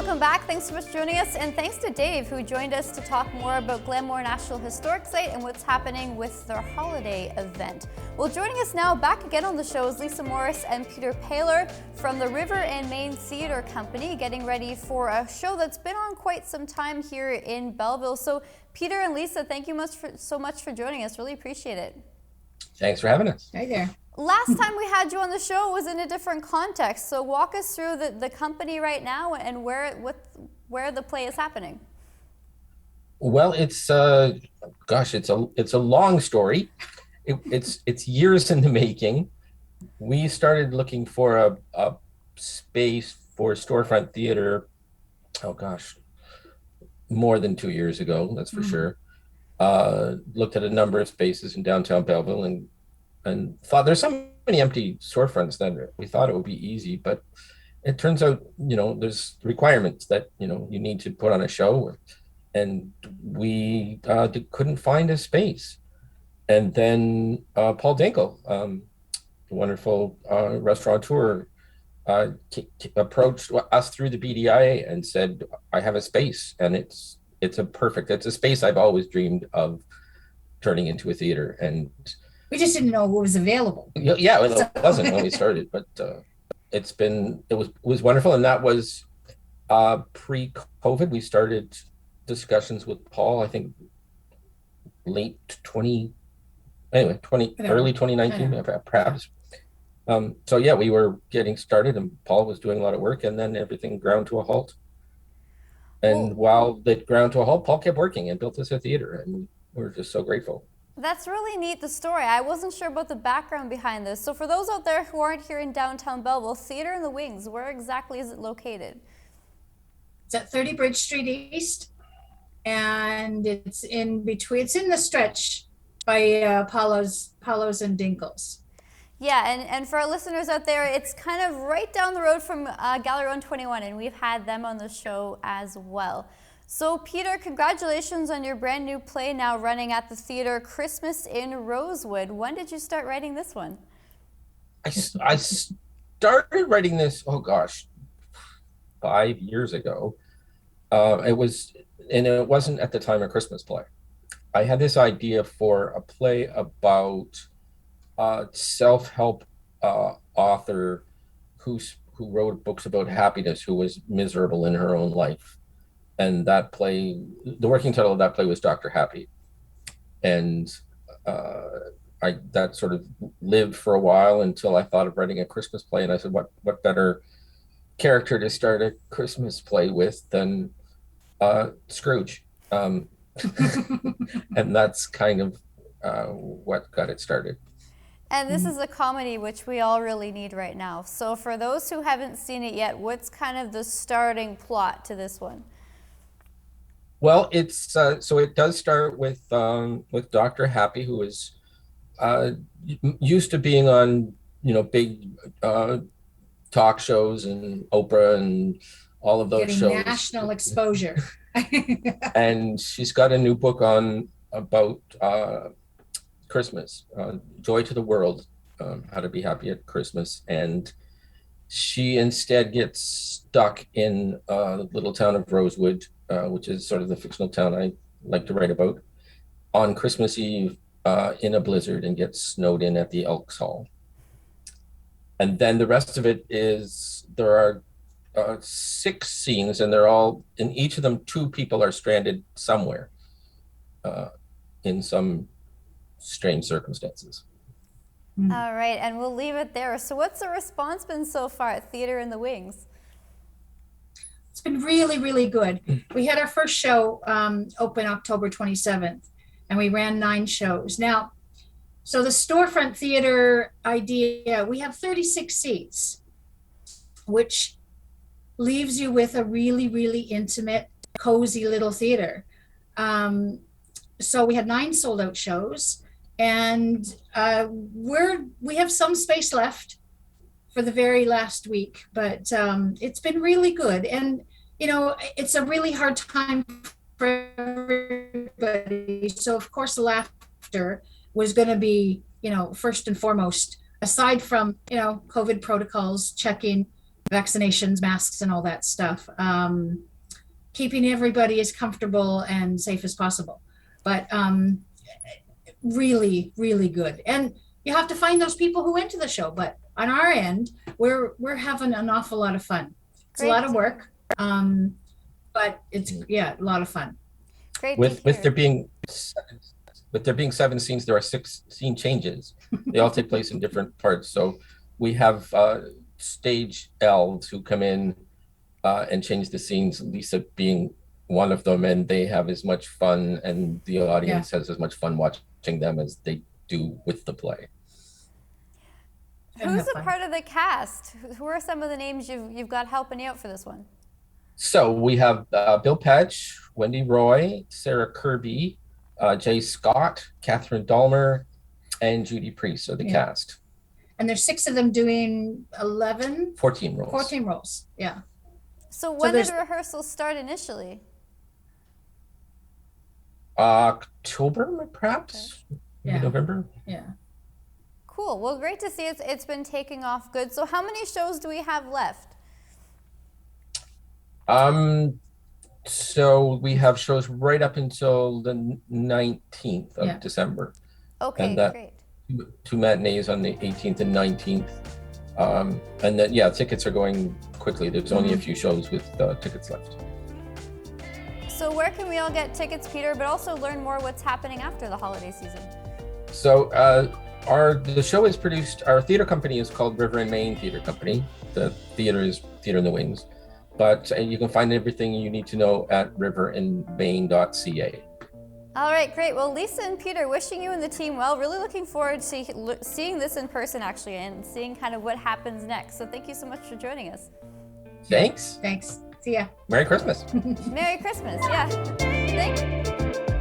Welcome back. Thanks so much for joining us. And thanks to Dave, who joined us to talk more about Glenmore National Historic Site and what's happening with their holiday event. Well, joining us now back again on the show is Lisa Morris and Peter Paylor from the River and Main Theatre Company, getting ready for a show that's been on quite some time here in Belleville. So Peter and Lisa, thank you so much for joining us. Really appreciate it. Thanks for having us. Hi there. Last time we had you on the show was in a different context. So walk us through the company right now and where the play is happening. Well, it's it's a long story. It's years in the making. We started looking for a space for storefront theater. Oh gosh, more than 2 years ago, that's for sure. Looked at a number of spaces in downtown Belleville and thought there's so many empty storefronts that we thought it would be easy, but it turns out, there's requirements that, you need to put on a show, and we couldn't find a space. And then Paul Dinkel, the wonderful restaurateur, approached us through the BDIA and said, I have a space, and it's a space I've always dreamed of turning into a theater. And we just didn't know what was available. Yeah, well, it wasn't when we started, but it was wonderful. And that was pre-COVID. We started discussions with Paul, I think early 2019, perhaps. So yeah, we were getting started and Paul was doing a lot of work, and then everything ground to a halt. And while it ground to a halt, Paul kept working and built us a theater, and we're just so grateful. That's really neat, the story. I wasn't sure about the background behind this. So for those out there who aren't here in downtown Belleville, Theater in the Wings, where exactly is it located? It's at 30 Bridge Street East, and it's in the stretch by Palos and Dinkles. Yeah, and for our listeners out there, it's kind of right down the road from Gallery 121, and we've had them on the show as well. So Peter, congratulations on your brand new play now running at the theater, Christmas in Rosewood. When did you start writing this one? I started writing this, 5 years ago. It wasn't at the time a Christmas play. I had this idea for a play about a self-help author who wrote books about happiness, who was miserable in her own life. And that play, the working title of that play was Dr. Happy. And that sort of lived for a while until I thought of writing a Christmas play. And I said, what better character to start a Christmas play with than Scrooge? And that's kind of what got it started. And this is a comedy which we all really need right now. So for those who haven't seen it yet, what's kind of the starting plot to this one? Well, it's so it does start with Dr. Happy, who is used to being on big talk shows and Oprah and all of those shows. Getting national exposure. And she's got a new book about Christmas, Joy to the World, How to Be Happy at Christmas. And she instead gets stuck in the little town of Rosewood, which is sort of the fictional town I like to write about, on Christmas Eve in a blizzard, and gets snowed in at the Elks Hall. And then the rest of it is, there are 6 scenes, and they're all, in each of them, 2 people are stranded somewhere in some strange circumstances. All right, and we'll leave it there. So what's the response been so far at Theater in the Wings? It's been really, really good. We had our first show open October 27th, and we ran 9 shows. Now, so the storefront theater idea, we have 36 seats, which leaves you with a really, really intimate, cozy little theater. So we had 9 sold out shows, and we have some space left for the very last week, but it's been really good. And it's a really hard time for everybody. So of course the laughter was going to be, first and foremost, aside from, COVID protocols, checking vaccinations, masks, and all that stuff. Keeping everybody as comfortable and safe as possible. But really, really good. And you have to find those people who went to the show. But on our end, we're having an awful lot of fun. It's a lot of work, but it's a lot of fun. Great. With there being 7 scenes, there are 6 scene changes. They all take place in different parts. So we have stage elves who come in and change the scenes. Lisa being one of them, and they have as much fun, and the audience has as much fun watching them as they do with the play. Who's a part of the cast? Who are some of the names you've got helping you out for this one? So we have Bill Petch, Wendy Roy, Sarah Kirby, Jay Scott, Catherine Dahmer, and Judy Priest are the cast. And there's 6 of them doing 14 roles. 14 roles, yeah. So when did the rehearsals start initially? October, perhaps? Yeah. November? Yeah. Cool. Well, great to see it's been taking off good. So how many shows do we have left? So we have shows right up until the 19th of December. Okay, and great. 2 matinees on the 18th and 19th. And then, tickets are going quickly. There's only a few shows with tickets left. So where can we all get tickets, Peter, but also learn more what's happening after the holiday season? So the show is produced, our theater company is called River and Main Theater Company. The theater is Theater in the Wings. But you can find everything you need to know at riverandmain.ca. All right, great. Well, Lisa and Peter, wishing you and the team well. Really looking forward to seeing this in person, actually, and seeing kind of what happens next. So thank you so much for joining us. Thanks. Thanks. See ya. Merry Christmas. Merry Christmas. Yeah. Thank you.